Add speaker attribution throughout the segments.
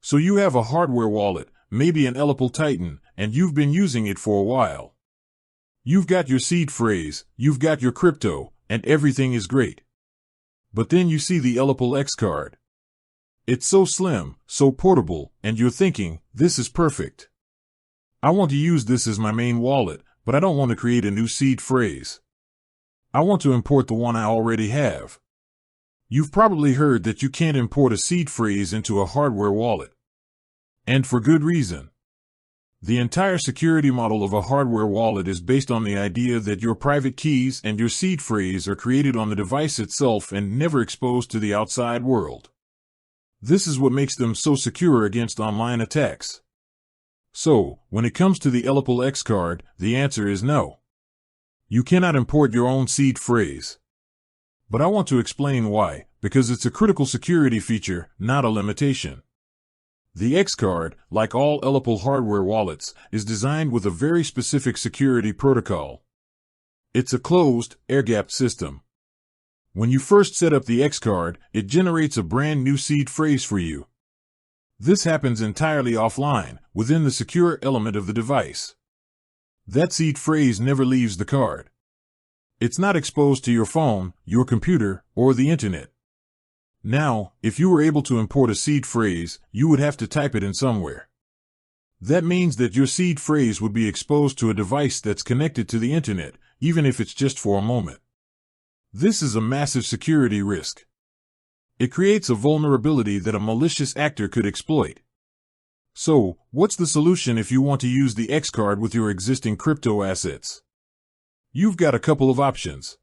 Speaker 1: So you have a hardware wallet, maybe an ELLIPAL Titan, and you've been using it for a while. You've got your seed phrase, you've got your crypto, and everything is great. But then you see the ELLIPAL X Card. It's so slim, so portable, and you're thinking, this is perfect. I want to use this as my main wallet, but I don't want to create a new seed phrase. I want to import the one I already have. You've probably heard that you can't import a seed phrase into a hardware wallet. And for good reason. The entire security model of a hardware wallet is based on the idea that your private keys and your seed phrase are created on the device itself and never exposed to the outside world. This is what makes them so secure against online attacks. So, when it comes to the ELLIPAL X Card, the answer is no. You cannot import your own seed phrase. But I want to explain why, because it's a critical security feature, not a limitation. The X Card, like all ELLIPAL hardware wallets, is designed with a very specific security protocol. It's a closed, air-gapped system. When you first set up the X Card, it generates a brand new seed phrase for you. This happens entirely offline, within the secure element of the device. That seed phrase never leaves the card. It's not exposed to your phone, your computer, or the internet. Now, if you were able to import a seed phrase, you would have to type it in somewhere. That means that your seed phrase would be exposed to a device that's connected to the internet, even if it's just for a moment. This is a massive security risk. It creates a vulnerability that a malicious actor could exploit. So, what's the solution if you want to use the X Card with your existing crypto assets? You've got a couple of options.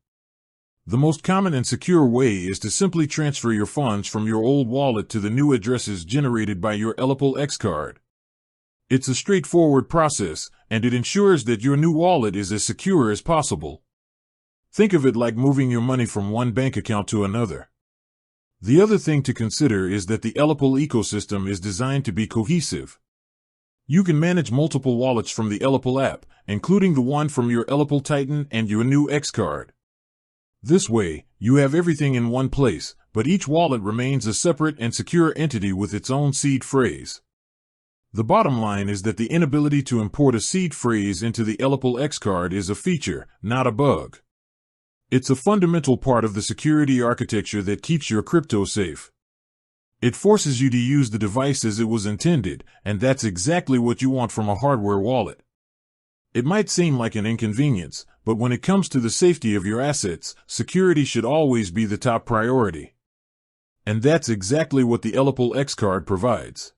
Speaker 1: The most common and secure way is to simply transfer your funds from your old wallet to the new addresses generated by your ELLIPAL X Card. It's a straightforward process, and it ensures that your new wallet is as secure as possible. Think of it like moving your money from one bank account to another. The other thing to consider is that the ELLIPAL ecosystem is designed to be cohesive. You can manage multiple wallets from the ELLIPAL app, including the one from your ELLIPAL Titan and your new X Card. This way, you have everything in one place, but each wallet remains a separate and secure entity with its own seed phrase. The bottom line is that the inability to import a seed phrase into the ELLIPAL X Card is a feature, not a bug. It's a fundamental part of the security architecture that keeps your crypto safe. It forces you to use the device as it was intended, and that's exactly what you want from a hardware wallet. It might seem like an inconvenience, but when it comes to the safety of your assets, security should always be the top priority. And that's exactly what the ELLIPAL X Card provides.